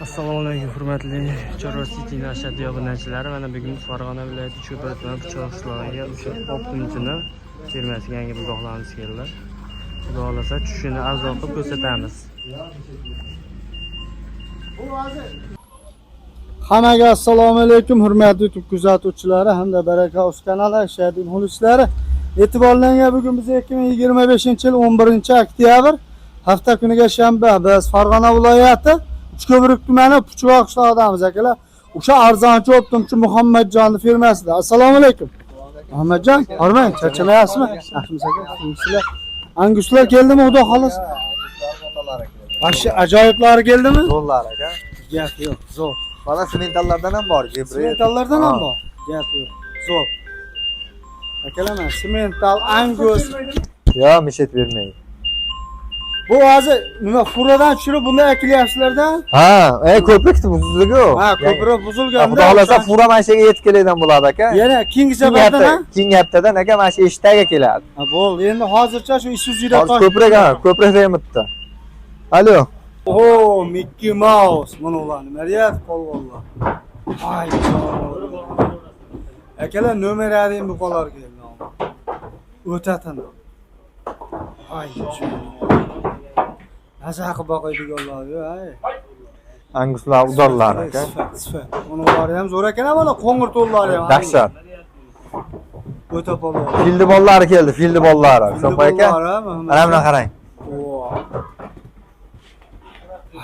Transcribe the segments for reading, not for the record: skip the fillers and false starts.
Assalomu alaykum hurmatli Chorva City Nashad obunachilari. Mana bugun Farg'ona viloyati Cho'pa tuman Pichoq qishlog'iga o'sha optimchini firmasiga yangi buzoqlarimiz keldi. Xudo xolasa tushishini arzon qilib ko'rsatamiz. Hammaga assalomu alaykum hurmatli YouTube kuzatuvchilari hamda Baraka Uz kanali shahid muxlislari. E'tiborlaringizga bugun biz 2025-yil 11-oktyabr hafta kuniga shanba biz Farg'ona viloyati Uchko'prik tumani Pichoq qishlog'idamiz akalar. O'sha arzonchi optimchi Muhammadjonning firmasida. Assalomu alaykum. Muhammadjon, hormang, charchamayapsizmi? Yaxshimisiz aka? Sizlar anguslar keldimi, xudo xolos? Ashyo ajoyiblari keldimi? Zo'rlar aka. Gap yo'q, zo'r. Mana simentallardan ham bor, gibrid. Simentallardan ham bor. Gap yo'q, zo'r. Akalar, simental angus. Yo, mishet bermaydi. Bu hozir nima furadan tushirib bunday akilyapsizlarda? Ha, ko'prik buzilgan-ku. Ha, ko'prik buzilganda. Xudo xolasa fura mana shu yerga yetib keladigan bo'ladi aka. Yana keyingi safardan, keyingi haftadan aka mana shu eshikdaga keladi. ha, bo'ldi. Endi hozircha shu Isuzu'da Ko'prik ha, ko'prik remontda. Alo. Oh, Mickey Mouse. Mana ular nima deyapti polvonlar. Ay. Akalar nomerlaring bu qolar keldi. O'tatin. Ay. Azaqi boqaydiganlar-yu, ay. Anguslar udorlar aka. Sifat. Ular ham zo'r ekan, mana qo'ng'ir to'llari ham. Dahshat. O'ta polvon. Fildi bollari keldi, fildi bollari. So'pa aka. Mana buni qarang.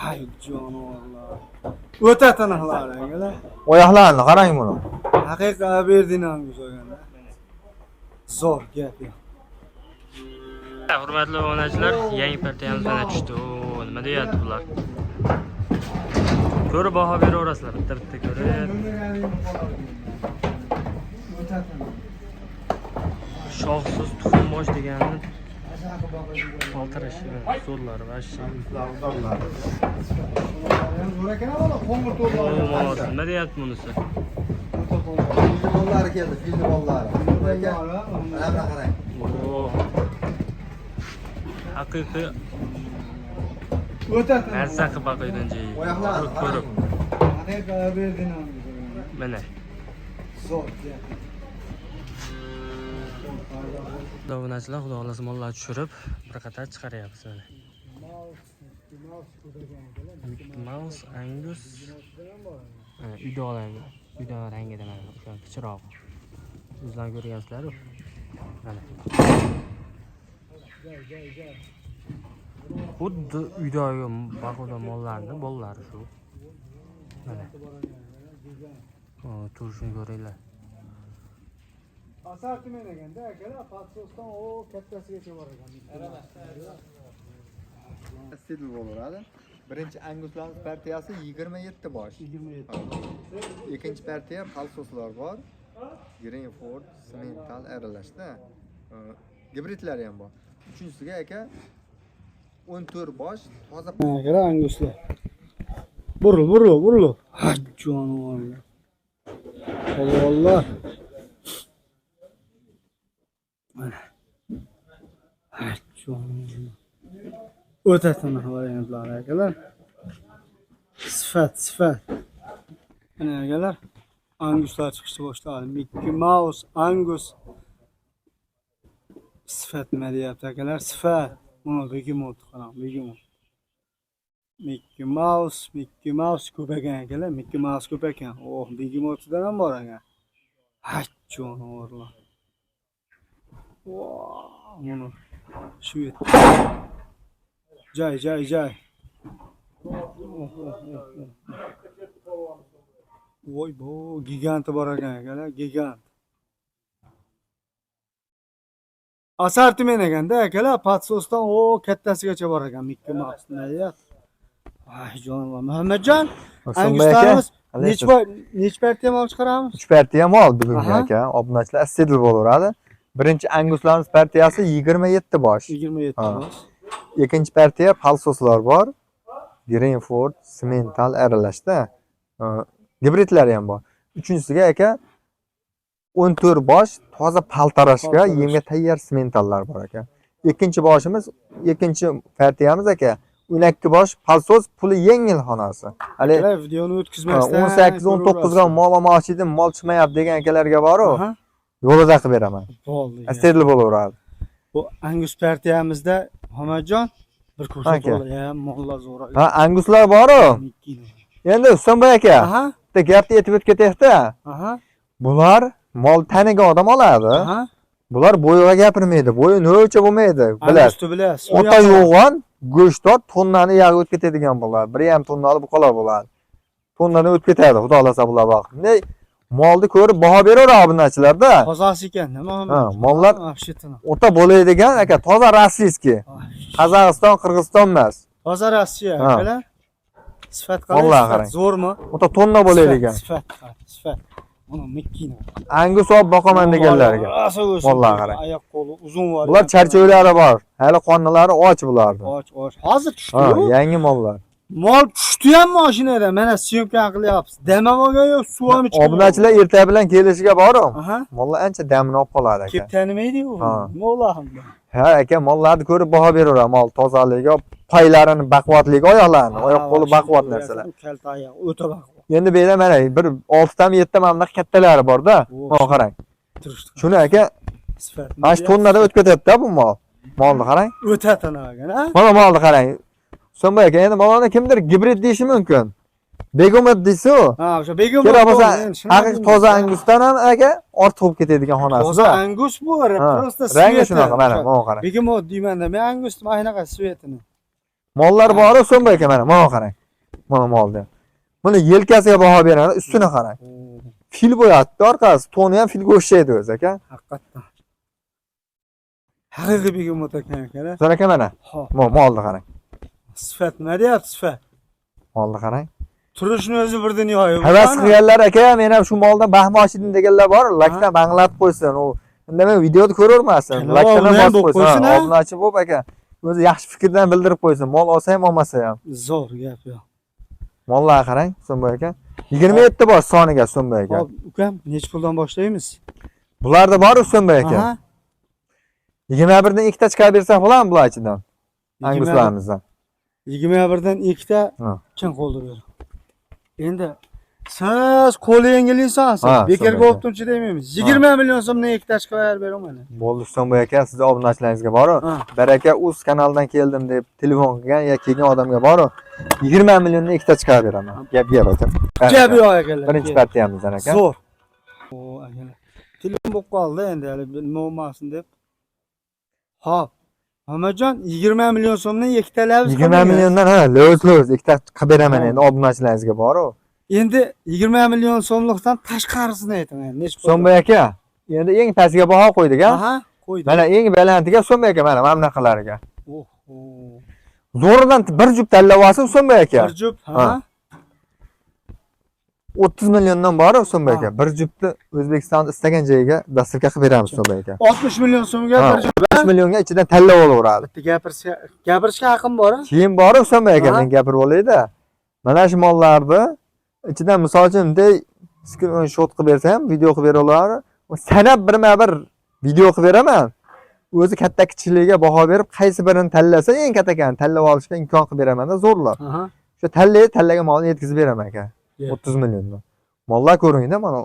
Ay jonivorlar. O'ta tiniqlar akalar. Oyoqlarini qarang buni. Haqiqiy berding angus olganda. Zo'r gap yo'q. Hurmatli obunachilar, yangi partiyamiz mana tushdi. Nima deyapti bular? Ko'rib baho beraverasizlar, bitta ko'rib. Shoxsiz tuxumbosh deganni oltirashi, zo'rlar va shay. Zo'r ekan, mana qo'ng'ir to'llari. Nima deyapti bunisi? Fildi bollari keldi, fildi bollari. Mana buni qarang. Haqiqiy O'ta narsa qilib boqaydan joyi. Oyoqlarini Ko'rib. haqiqiy berding angus. Mana. Zo'r gap. Obunachilar, xudo xolasa mollar tushirib, bir qator chiqaryapmiz mana. Mickey Mouse, Angus. Uyda oladi. Uyda rangida mana o'sha kichroq. Sizlar ko'rgansizlar-ku. Mana. Xuddi uydagi bahoda mollarni bollari shu. Mana. Turishini ko'ringlar. Assortiment eganda akalar, patsosdan o kattasigacha bor ekan. Stil bo'ladi. Birinchi anguslarimiz partiyasi 27 bosh. 27. Ikkinchi partiya palsoslar bor. Greenford, simental aralashda. Gibridlar ham bor. Uchinchisiga aka 14 bosh toza Akalar anguslar. Burul. Hay jonivorlar. Polvonlar. Mana. Hay jonivorlar. O'ta tiniq variantlar akalar. Sifat. Mana akalar, anguslar chiqishni boshladi. Mickey Mouse, Angus. Sifat nima deyapti akalar? Sifat. Mana begimot qarang, begimot. Mickey Mouse ko'p ekan akalar. Mickey Mouse ko'p ekan. Oh, begimotdan ham bor ekan. Hay jonivorlar. Wow, mana shu yerda. Joy. Voy bu gigant bor ekan akalar, gigant. Assortiment eganda akalar, patsosdan o kattasigacha bor ekan. Mickey Mouse deyapti. Ay jonivor. Muhammadjon, anguslarimiz nech partiya mol chiqaramiz? 3 partiya mol bugun aka. Obunachilar stil bo'laveradi. Birinchi anguslarimiz partiyasi 27 bosh. 27 bosh. Ikkinchi partiya palsoslar bor. Greenford, simental aralashda. Gibridlar ham bor. Uchinchisiga aka 14 bosh toza paltarashga yemga tayyor simentallar bor aka. Ikkinchi boshimiz, ikkinchi partiyamiz aka 12 bosh palsos puli yengil xonasi. Hali Akalar videoni o'tkazmasdan 18-19 ga mol olmoqchi edim, mol chiqmayapti degan akalarga boru Aha. yo'lida qilib beraman. Bo'ldi. Asterli bo'laveradi. Bu Angus partiyamizda Hamadjon bir ko'rsatib Aka. olay. Mollar zo'r. Ha, anguslar boru. Endi Husanboy aka, Aha. bitta gapni aytib o'tketyapti. Aha. Bular mol tanigan odam oladi. Aha. Bular bo'yiga gapirmaydi. Bo'yi nolcha bo'lmaydi. Bilasiz. Angusni bilasiz. Ota yo'g'on go'shtlar tonnani yog' o'tib ketadigan bo'ladi. 1,5 tonnali buqalar bo'ladi. Tonnani o'tib ketadi, xudo xolasa bular baq. Ne molni ko'rib baho beraveradi obunachilarda. Tozasi ekan, nima? Ha, mollar Afshitini. ota bo'ladigan aka, toza rossiyskiy. Qozog'iston, Qirg'iziston emas. Toza Rossiya Ha. akalar. Sifat Vallahi qalay? qarang. Zo'rmi? Ota tonna bo'ladigan. Sifat. Buni mikkini. Angus olib boqaman deganlarga. Vallahi qarang. Oyoq qo'li uzun var. Bular charchoylari bor. Hali qonnalari och bulardi. Och. Hozir Ha, tushdi-yu. yangi mollar. Mol tushdi ham mashinada. Mana syomka qilyapsiz. Damamoga yo'q, suv ham ichib. Obunachilar erta bilan kelishiga borum. Aha. Mollar ancha damini olib qoladi aka. Kep tanimaydi-yu. Ha. Mo'lahim. Ha aka, mollarni ko'rib baho beraveradi. Mol tozaligi, paylarini, baquvvatligi, oyoqlarini, oyoq qo'li baquvvat narsalar. Kalta oyoq, o'ta baquvvat. Endi bu yerda mana bir 6 tam 7 tam anaqa kattalari bor-da. Mana qarang. Turishdi. Shuni aka, Sifat. mana shu tonnada o'tib ketadi-da bu mol. Molni qarang. O'tatini olgan, ha? Mana molni qarang. Husanboy aka, endi molni kimdir gibrid deyishi mumkin. Begomat deysiz-ku. Ha, o'sha begim. Kerak bo'lsa, haqiqiy toza angusdan ham aka ortiq bo'lib ketadigan xonasi. Toza angus bu, prosta rangi shunaqa, mana qarang. Begim deyman-da, men angus mana shunaqa svetini. Mollar bor Husanboy aka, mana qarang. Mana molni. Buni yelkasiga baho beradi, ustini qarang. Fil bo'yatdi orqasi, toni ham filga o'xshaydi o'zi aka. Haqiqatdan. Haqiqiy begim ekan akalar. So'ra aka mana. Xo'p. Molni qarang. Sifat nima deyapti, sifat? Molni qarang. Turishni o'zi bir dunyoyu. Havas qilganlar aka, men ham shu moldan bahmosh edim deganlar bor, lakdan banglatib qo'ysin. U indamay videoni ko'ravermasin. Lakdan ham bosib qo'ysin. Obunachi bo'lib aka, o'zi yaxshi fikrdan bildirib qo'ysin. Mol olsa ham olmasa ham. Zo'r gap yo'q. Mollarga qarang, Husanboy aka. 27 bosh soniga Husanboy aka. Hop, ukam, necha puldan boshlaymiz? Bularda bor Husanboy aka. Aha. 21 dan ikkita chiqarib bersak bo'ladimi bular ichidan? Anguslarimizdan. 21dan ikkita Ha. kim qoldiradi? Endi siz qo'li yengil insonsiz. Ha, Bekarga shunday. o'ptunchi demaymiz. 20 million so'mdan ikkita chiqarib beraman. Bo'ldi Husanboy aka, sizni obunachilaringizga boru. Ha. Baraka uz kanaldan keldim deb telefon qilgan ya kelgan odamga boru 20 milliondan ikkita chiqarib beraman. Gap aka. Gap yo'q akalar. Birinchi partiyamizdan aka. Zo'r. O akalar. Telefon bo'lib qoldi endi hali nima bo'lmasin deb. Hop. Hamajon 20 million so'mdan ikkitalab 20 milliondan ha, lo'z ikkita qilib beraman endi obunachilaringizga boru. Endi 20 million so'mlikdan tashqarisini aytaman. Nechta? Husanboy aka, endi eng pastiga baho qo'ydik a. Aha, qo'ydik. Mana eng balandiga Husanboy aka, mana bunaqalariga. Oho. Zo'ridan bir jup tanlab olsin Husanboy aka. Bir jup, Ha. ha? 30 milliondan bor Husanboy aka. Bir jupni O'zbekiston istagan joyiga dastavka qilib beramiz Husanboy aka. 60 million so'mga bir jup. 5 millionga ichidan tanlab olaveradi. Bitta gapirishga haqqim bor. Keyin bor Husanboy aka, Ha. men gapirib olayda. Mana shu mollarni ichidan misol uchun bunday screenshot qilib bersam, video qilib bera oladi. Sanab birma-bir video qilib beraman. O'zi katta kichikligiga baho berib, qaysi birini tanlasa eng kattakan tanlab olishga imkon qilib beraman-da zo'rlar. Aha. Shu tanlagan molni yetkazib beraman aka. 30 milliondan. Mollar ko'ringda, mana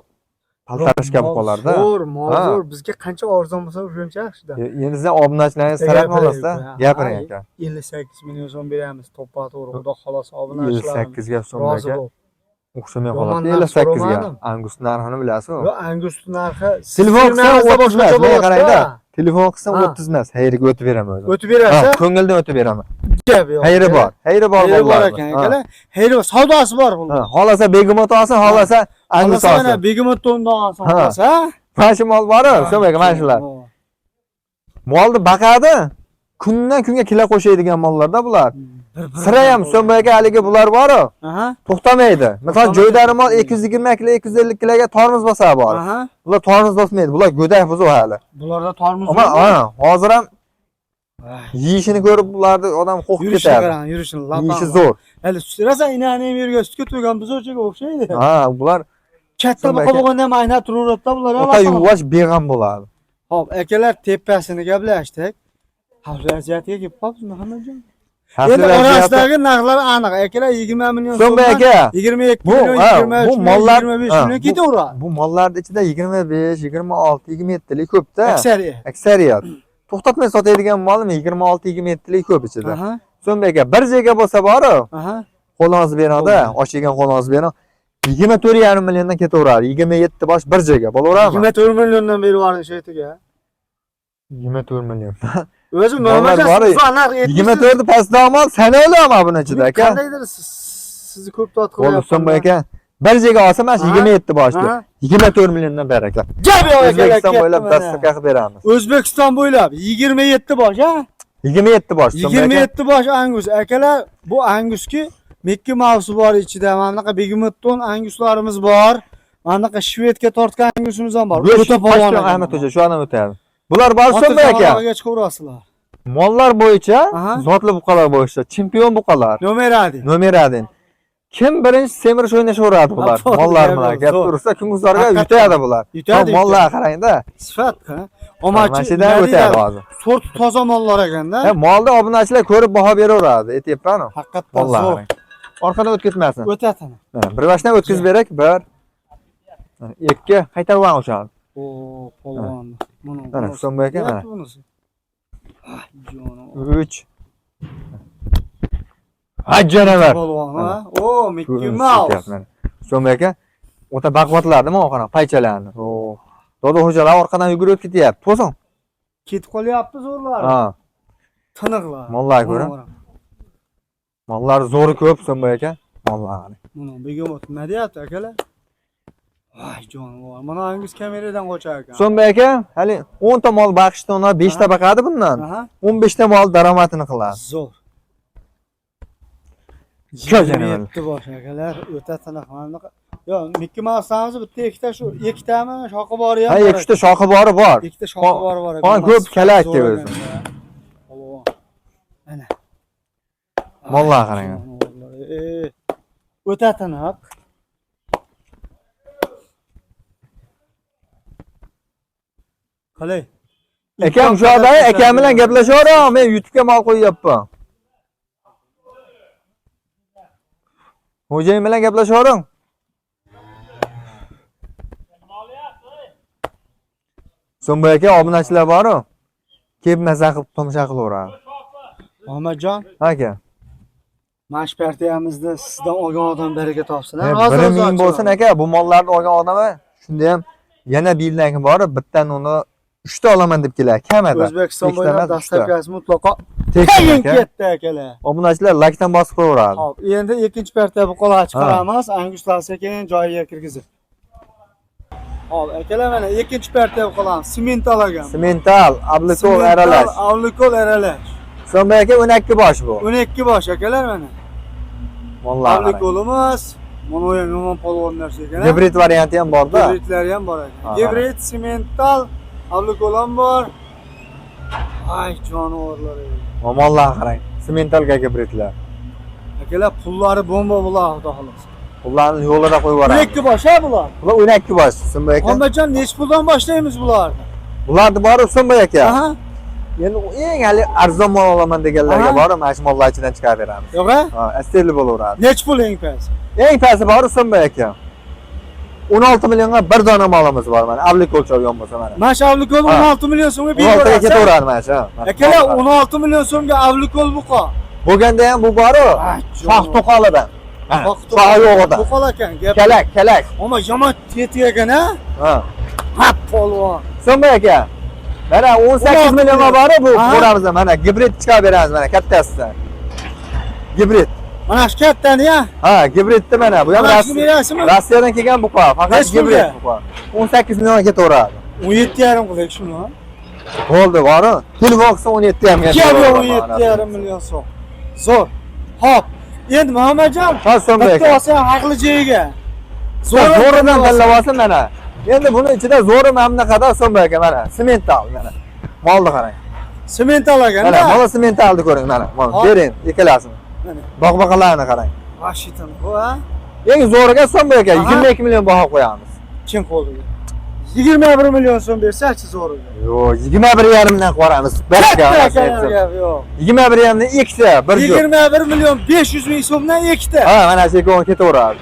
paltarish kabi qolarda. Zo'r, Ha. zo'r. Bizga qancha arzon bo'lsa o'shancha yaxshida. Endi sizlar obunachilaringiz tarafini olasizda, gapiring aka. 58 million so'm beramiz. To'ppa to'g'ri, xudo xolos obunachilar. 58 ga Husanboy rozi aka. bo'l. O'xshamay Yomon qoladi. narx 58 ga. so'ramadim. Angus narxini bilasizmi? Yo, angus narxi Telefon qilsam 30 emas, menga qarangda. bo'ladi-da. Telefon qilsam Ha. 30 emas, hayriga o'tib beraman o'zim. O'tib berasa, Ha, ko'ngildan o'tib beraman. gap yo'q. Hayri bor. Hayri bor Hayri bor bolalar. ekan, akalar. Hayri bor, savdosi bor bu. Ha, xohlasa Begimot olsin, xohlasa Angus Xohlasa mana olsin. Begimot to'ndan olsin, Ha. xohlasa. Mana shu mol bor, Husanboy aka, mana shular. Molni baqadi, kundan kunga kila qo'shaydigan mollarda bular. Sira ham Husanboy aka haligi bular bor, Aha. to'xtamaydi. Misol joydari mol 220 kilo, 250 kiloga tormoz bosa bor. Aha. Bular tormoz bosmaydi, bular go'dak buzuq hali. Bularda tormoz Ammo ha, hozir ham yeyishini ko'rib bularni odam qo'rqib yurishini ketadi. qarang, yurishini lapam. Yeyishi zo'r. Hali surasan inani ham yerga sutga to'ygan buzoqchaga o'xshaydi. Ha, bular Katta baqa bo'lganda ham aynab turaveradi-da bular. ota yuvosh beg'am bo'ladi. Hop, akalar tepasini gaplashdik. Xavf vaziyatiga kelib qolibmiz Muhammadjon. Endi orasidagi narxlar aniq. Akalar 20 million so'm aka. 22 Bu million, 23 bu million, mollar 25 million ketaveradi. Bu mollarning ichida 25, 26, 27lik ko'p-da. Aksariyat. To'xtatmay sotadigan molmi 26, 27lik ko'p ichida. Aha. So'm aka bir joyga bo'lsa bor-ku. Aha. Qo'lingiz beradi, ochigan qo'lingiz beradi. 24,5 milliondan ketaveradi. 27 bosh bir joyga bo'laveradimi? 24 milliondan berib yubordi shaytiga. 24 million. O'zi Mollar bor. 24 pastda mol sana olama buni ichida aka. Qandaydir sizni ko'p tot Bo'ldi so'm aka. Bir joyga olsa mana 27 boshda. 24 milliondan beraklar. Gap yo'q O'zbekiston bo'ylab dasturga qilib beramiz. O'zbekiston bo'ylab 27 bosh, ha? 27 bosh. 27 bosh Angus. Akalar, bu Anguski Mickey Mouse bor ichida. Mana bunaqa Bigmutton Anguslarimiz bor. Mana bunaqa Shvedga tortgan Angusimiz ham bor. O'ta polvon Ahmad hoja shu ana o'tadi. Bular bor so'm aka. Chiqaverasizlar. Mollar bo'yicha, zotli buqalar bo'yicha chempion buqalar. Nomeradi. Kim birinchi semirish o'ynashaveradi bular. Mollar bilan gap tursa, kim uzorga yutadi bular. Mollar qarang-da. Sifat, ha. Omachidan o'tadi hozir. Sort toza mollar ekanda. Molni obunachilar ko'rib baho beraveradi. Aytyapman-ku. Haqiqatdan zo'r. Orqadan o'tib ketmasin. O'tadi. Bir bashdan o'tkazib berak. 1 2 qaytarib olgan o'sha. O, polvon. Mana so'm aka mana. 3 Hajjanavar. Polvon, ha? O, Mickey Mouse. So'm aka. O'ta baquvvatlar nima qana paychalarni. O. Dodo hojalar orqadan yugurib ketyapti. To'sin. Ketib qolyapti zo'rlar. Ha. Tiniqlar. Mollar ko'ra. Mollar zo'ri ko'p so'm aka. Mollar. Mana begimot nima deyapti akalar? Voy jonivor. Mana Angus kameradan qochar ekan. So'm aka, hali 10 ta mol baqishdan ona 5 ta baqadi bundan. 15 ta mol daromadini qiladi. Zo'r. Ko'janaman. Bosh akalar, o'ta tiniq mana. Yo, Mickey Mouse'amiz bitta ikkita shu, ikkitami shoqi bori ham. Ha, ikkita shoqi bori bor. Ikkita shoqi bori bor. Ha, ko'p kalakka o'zi. Mana. Mollar qarang. O'ta tiniq. Qalay? Akam shu yerda akam bilan gaplashaveraman. Men YouTube'ga mol qo'yyapman. Xo'jayin bilan gaplashavering. So'm aka obunachilar bor-ku. Kelib maza qilib tomosha qilaveradi. Muhammadjon, aka. Mash partiyamizda sizdan olgan odam baraka topsin. Hozir men bo'lsin aka, bu mollarni olgan odam shunda ham yana birdan bor, bittan uni 3 ta olaman deb keladi. Kamida. O'zbekiston bo'ylab dastavkasi mutlaqo tekin ketdi akalar. Obunachilar laykdan bosib qo'yaveradi. Xo'p, endi ikkinchi partiya buqalar chiqaramiz. Anguslar sekin joyiga kirgizib. Hop, akalar mana ikkinchi partiya buqalarimiz Simental ekan. Simental, Ablikol aralash. Ablikol aralash. So'm aka 12 bosh bu. 12 bosh akalar mana. Vallahi. Ablikolimiz mana u ham yomon polvon narsa ekan. Gibrid varianti ham bor-da. Gibridlari ham bor ekan. Gibrid, Simental, Ablikol ham bor. Ay jonivorlar. Mollar qarang. Simentalga gibridlar. Akalar pullari bomba bular, xudo xolos. Pullarni yo'lida qo'yib yuboramiz. 12 bosh ha bular. Bular 12 bosh, so'm aka. Muhammadjon, nech puldan boshlaymiz bularni? Bularni bor, so'm aka. Aha. Endi eng hali arzon mol olaman deganlarga bor, mana shu mollar ichidan chiqarib beramiz. Yo'q-a? Ha, asterli bo'laveradi. Nech pul eng past? Eng pasti bor, so'm aka. 16 millionga bir dona molimiz bor mana. Ablikol cholgan bo'lsa mana. Mana shu Ablikol 16 million so'mga berib beradi. 16 ga ketaveradi mana shu. Akalar 16 million so'mga Ablikol buqa. Bo'lganda ham bu bor-ku. Shoh to'qolidan. Shoh yo'g'ida. To'qol ekan, gap. Kalak. Ammo yomon teti ekan ha? Ha. Ha, polvon. So'm aka. Mana 18 millionga bor bu ko'ramiz mana gibrid chiqarib beramiz mana kattasidan. Gibrid. Mana shu kattani ya? Ha, gibridni mana bu ham Rossiyadan kelgan buqa, faqat gibrid buqa. 18 millionga ketaveradi. 17,5 qilaylik shuni. Bo'ldi, bor-ku. Telefon qilsa 17 ham ketaveradi. 17,5 million so'm. Zo'r. Hop. Endi Muhammadjon, so'm aka. Bitta olsa ham haqli joyiga. Zo'ridan tanlab olsin mana. Endi buni ichida zo'ri mana bunaqada so'm aka mana. Simental mana. Molni qarang. Simental ekan. Mana, mana simentalni ko'ring mana. Mana bering, ikkalasini. Mana. Bog'-baqalarni qarang. Vashitan bu ha? Eng zo'riga so'm aka 22 million baho qo'yamiz. Kim qo'ldiga? 21 milyon so'm bersak-chi zo'r. Yo, 21,5 dan qoramiz. Yo'q. 21,5 dan ikkita, bir joy. 21 milyon 500 ming so'mdan ikkita. Ha, mana shu ikkovi ketaveradi.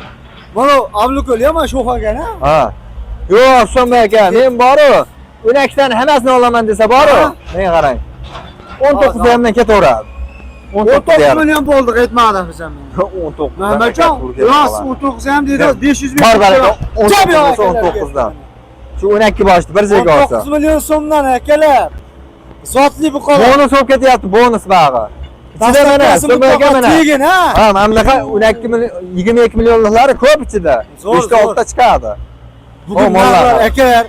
Mana Abdulko'l ham shu xolgan ha. Ha. Yo'q, So'mbek aka, men boru. 12 tani hammasini olaman desa boru. Men qarang. 19 dan ketaveradi. 19 milyon bo'ldi, aytmadim biz ham. 19. Mehmetjon, rost 19 ham dedi, 500 ming. Bor baraka 19 dan. Shu 12 boshda bir joyga olsa. 19 milyon so'mdan akalar. Zotli bu qoladi. Bonus olib ketyapti, bonus bag'i. Ichida mana, So'mbek aka mana. Tegin ha. Ha, mana bunaqa 12 million, 22 millionliklari ko'p ichida. 5 ta 6 ta chiqadi. Bugun akalar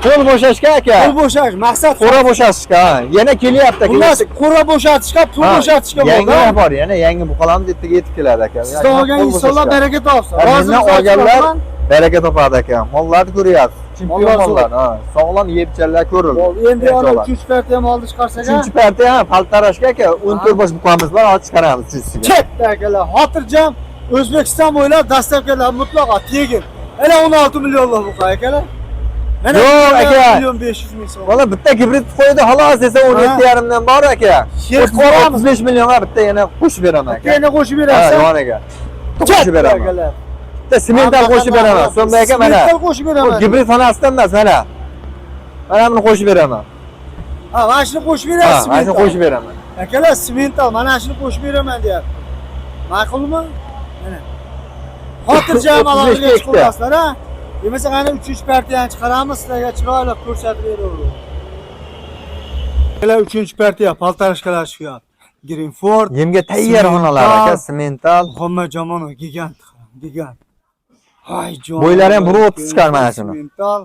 Qo'l bo'shashga aka. pul bo'shash, maqsad Qo'ra bo'shashga. Yana kelyapti aka. xullas qo'ra bo'shatishga, pul bo'shatishga Yangi bo'ldi. bor, yana yangi buqalamiz yetib keladi aka. Sizdan olgan insonlar baraka topsin. Bizdan olganlar baraka topadi aka. Mollarni ko'ryapsiz. Chempion Mollar mollar, ha. Sog'lom yeb-ichganlar ko'rildi. Endi ana 3 parti ham oldi chiqarsak, 3-parti ham paltarashga aka 14 bosh buqamiz bor, olib chiqaramiz uchisiga. ketdi akalar. Xotirjam O'zbekiston bo'ylab dastavkalar mutlaqo tegin. Ana 16 millionlik buqa akalar. Mana Yo'q, aka. 1 million 500 ming so'm. Valla bitta gibrid qo'ydi xolos desa 17,5 dan bor aka. Yer qo'ramiz. 35 millionga bitta yana qo'shib beraman aka. Yana qo'shib Ha, berasiz. yoniga. Qo'shib beraman. akalar. Bitta semental qo'shib beraman. So'mbek aka mana. Semental qo'shib Bu beraman. gibrid xonasidan emas mana. Mana buni qo'shib beraman. Ha, mana shuni qo'shib Ha, berasiz. mana shuni qo'shib beraman. Akalar, semental mana shuni qo'shib beraman deyapti. Ma'qulmi? Mana. Xotirjam 35 alohida ga chiqarasizlar ha. Demasa qani 3 partiyani chiqaramiz, sizlarga chiroyli ko'rsatib beraveramiz. Akalar 3-partiya paltarishkalar chiqyapti. Greenford, Yemga tayyor xonalar aka, semental. Muhammad Jamonov gigant, gigant. Hay jon. Bo'ylari ham 1.30 chiqar mana shuni. Semental.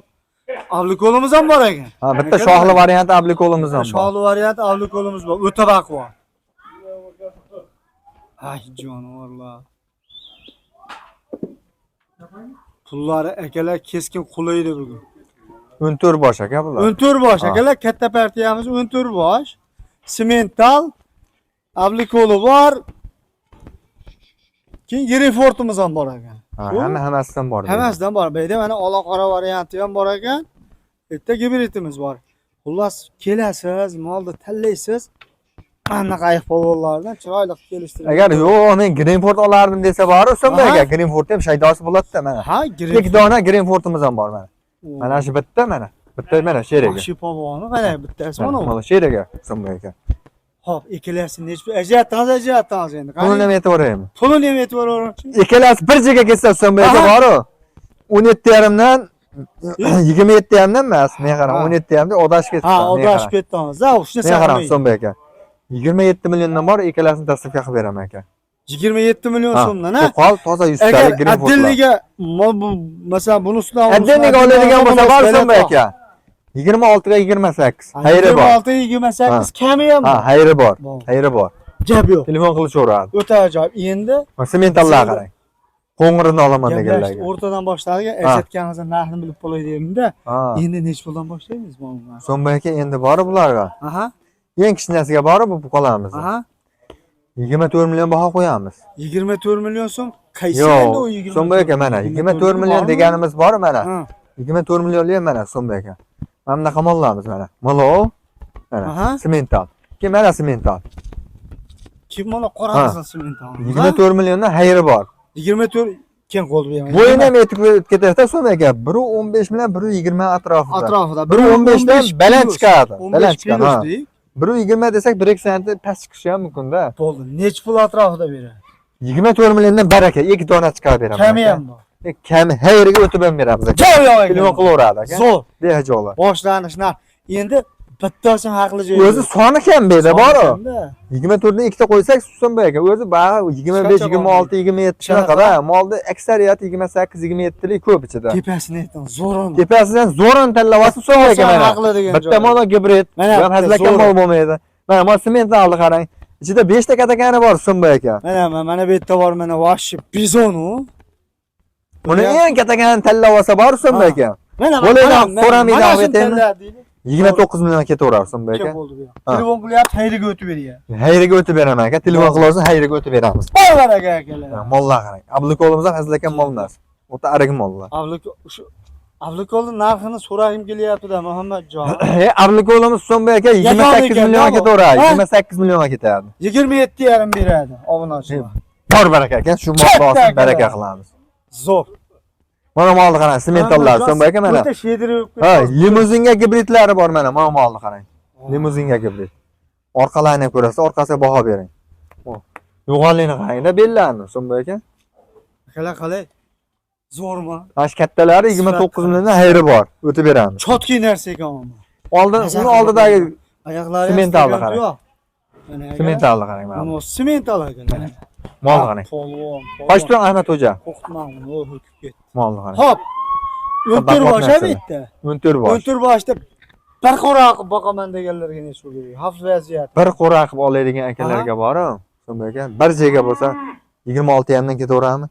Avlikolimiz ham bor ekan. Ha, bitta shohli varianti ablikolimiz ham bor. Shohli variant avlikolimiz bor. O'ta baquvvat. Ay jonivorlar. Pullari akalar keskin qulaydi bugun. 14 bosh aka bular. 14 bosh akalar, katta partiyamiz 14 bosh. Semental avlikoli bor. Keyin Greenfordimiz ham bor ekan. Ha, hammasidan bor. Hammasidan bor. Bu yerda mana ola qora varianti ham bor ekan. Bitta gibridimiz bor. Xullas, kelasiz, molni tanlaysiz. Mana qayiq polvonlardan chiroyli kelishtirib. Agar yo'q, men Greenford olardim desa bor, So'mbek aka, Greenford ham shaydosi bo'ladi-da mana. Ha, Ikki dona Greenfordimiz ham bor mana. Mana shu bitta mana. Bitta mana sherega. Shu polvoni mana bittasi mana. Mana sherega So'mbek aka. Hop, ikkalasi nechta ajratamiz endi. Pulini ham aytaveraymi? Pulini ham aytaveravering. Ikkalasi bir joyga ketsa So'mbek aka bor-ku. 17,5 dan 27,5 dan emas, men qarang 17,5 dan odashib ketdi. Ha, odashib ketdimiz. Ha, shuni Men qarang saqlaymiz. So'mbek aka. 27 milliondan bor, ikkalasini tasdiqqa qilib beraman aka. 27 million so'mdan, ha? Qo'qol toza 100 Agar talik Greenford. addilliga masalan bunisidan Addilliga oladigan bo'lsa bor So'mbek aka. 26 ga 28. Xayri bor. 26 28 kami ham Ha, bor. xayri bor. Xayri bor. Gap yo'q. Telefon qilishaveradi. O'ta ajoyib. Endi Sementallar qarang. Qo'ng'irini olaman deganlarga. o'rtadan boshladiga aytganingizda narxini bilib qolay deymda. Ha. Endi necha puldan boshlaymiz bu? So'mbek aka endi bor bularga. Aha. Eng kichkinasiga bor bu qolamiz. Aha. 24 million baho qo'yamiz. 24 million so'm. Qaysi Yo'q, endi o 24? So'mbek aka mana 24 million deganimiz bor mana. Ha. 24 millionli ham mana So'mbek aka. Mana bunaqa mollarimiz mana. Molov. Aha. Mana semental. Keyin mana semental. Kim mana qoramiz semental. 24 milliondan xayri bor. 24 keyin qo'l beraman. Bo'yini ham yetib ketadi So'mbek aka. 1.15 bilan 1.20 atrofida. Atrofida 1.15 dan baland chiqadi. Baland 15 chiqadi. 1.20 desak 1-2 sent past chiqishi ham mumkin-da. Bo'ldi. Necha pul atrofida beradi? 24 milliondan baraka, 2 dona chiqarib beraman. Kami ham bor. Kami xayriga o'tib ham beramiz aka. Joy yo'q Telefon ekan. qilaveradi aka. Zo'r. Behajolar. Boshlanish narx. Endi bittasi haqli joyi. O'zi soni kam beda bor-ku. Soni 24 dan ikkita qo'ysak So'mbek aka, o'zi bag'i 25, 26, 27 shunaqada. Molda aksariyat 28, 27 lik ko'p ichida. Tepasini aytdim, zo'roni. Tepasidan zo'ron tanlayapsiz So'mbek aka mana. Haqli degan Bitta joyi. mono gibrid, Mana ham hazlakan mol bo'lmaydi. Mana mol sementalni qarang. Ichida 5 ta katakani bor So'mbek aka. Mana bu yerda bor, mana vashi bizon u. Buni eng katakani tanlab olsa bor So'mbek aka. Mana Bo'laydan qo'ramiydan shuni aytaymi? tanladi. 29 million ketaverar So'mbek aka. Telefon qilyapti, xayriga o'tib beryapti. Xayriga o'tib beraman aka. Telefon qilasiz, xayriga o'tib beramiz. Bor aka akalar. Mollar qarang. Abdukolimizdan hazlakan mol emas. O'ta arig mollar. Avlik shu Avlikolning narxini so'ragim kelyapti-da Muhammadjon. Avlikolimiz So'mbay aka 28 millionga ketaveradi. 28 millionga ketadi. 27,5 beradi obunachilar. Bor baraka aka, shu mavzuda baraka qilamiz. Zo'r. Mana molni qarang, sementallar So'mbay aka mana. O'ta shedirib. Ha, limuzinga gibritlari bor mana molni qarang. Limuzinga gibrit. Orqalarini ko'rasiz, orqasiga baho bering. Yo'g'onligini qarang-da bellarni So'mbay aka. Qalay? Zo'rmi? Ash kattalari 29 milliondan hayri bor, o'tib beramiz. Chotki narsa ekan. Uni oldidagi oyoqlari sementalni qarang. Mana Sementalni qarang mana. bu semental ekan. Molni qarang. Polvon. Qochton Ahmad xo'ja. Qo'rqman uni o'tib ketdi. Molni qarang. Hop. O'ntir boshqa bitta. 14 bosh. O'ntir boshda bir qo'ra qilib boqaman deganlarga ne so'raydi. Xavf vaziyat. Bir qo'ra qilib oladigan akalarga borim. So'mbay aka, bir joyga bo'lsa 26 dan ketaveramiz.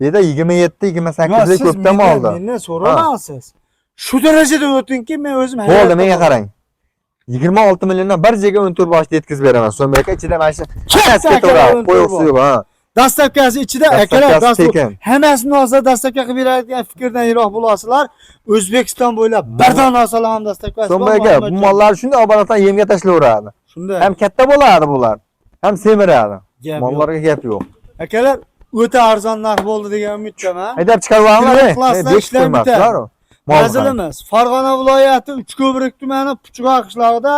Bu yerda 27, 28 lik ko'pdan oldi. Mendan so'ramaysiz. Shu darajada o'tinki, men o'zim Bo'ldi, menga qarang. 26 milliondan bir joyga 14 boshda yetkazib beraman. So'mbay aka ichida mana shu ketaveradi. Qo'yib suv, ha. Dastavkasi ichida akalar hammasini olsa dastavka qilib beradigan fikrdan yiroq bo'lasizlar. O'zbekiston bo'ylab birdan olsalar ham dastavkasi. So'mbay aka, bu mollar shunday oboratdan yemga tashlayveradi. Shunday. Ham katta bo'ladi bular. Ham semiradi. Mollarga gap yo'q. Akalar o'ta arzon narx bo'ldi degan umiddaman. Haydab chiqarib Ishlar Manzilimiz Farg'ona viloyati Uchko'prik tumani Puchqoq qishlog'ida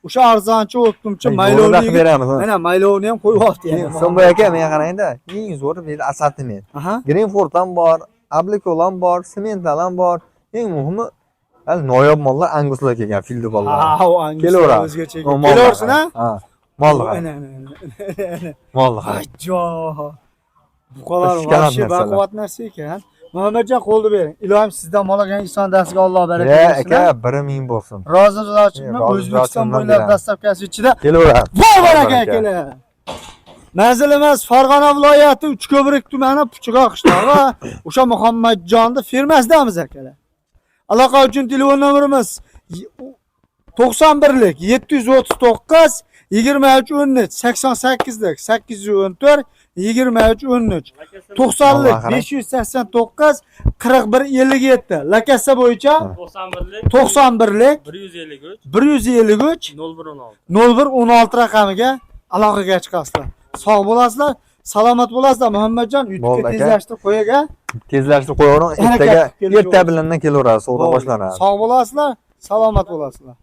o'sha arzonchi o'tqumchi maylovni beramiz. Mana maylovni ham qo'yibdi yani. So'mbay aka, menga qarang-da, eng zo'ri bu yerda assortiment. Greenford ham bor, Ablikol ham bor, Semental ham bor. Eng muhimi hal noyob mollar anguslar kelgan, fildi bollar. Ha, u anguslar Kelaveradi. o'zgacha. Kelaversin ha? Ha. Molni qarang. Molni qarang. Ajjo. Bu qadar vahshiy baquvvat narsa ekan. Muhammadjon qo'lni bering. Ilohim sizdan mol olgan inson dasiga Alloh baraka bersin. Aka, 1000 bo'lsin. Rozilarchiman O'zbekiston bo'ylab dastavkasi ichida. Kelaveradi. Bor baraka akalar. Manzilimiz Farg'ona viloyati Uchko'prik tumani Puchqoq qishlog'i. O'sha Muhammadjonning firmasidamiz akalar. Aloqa uchun telefon nomerimiz 91lik 739 23 88lik 814 23 90lik 589 41 57 lakasa bo'yicha 91lik 153 0116 raqamiga aloqaga chiqasizlar. Sog' bo'lasizlar, salomat bo'lasizlar. Muhammadjon YouTube'ga tezlashtirib qo'yaga. Tezlashtirib qo'yavering. Ertaga bilan kelaveradi, savdo boshlanadi. Sog' bo'lasizlar, salomat bo'lasizlar.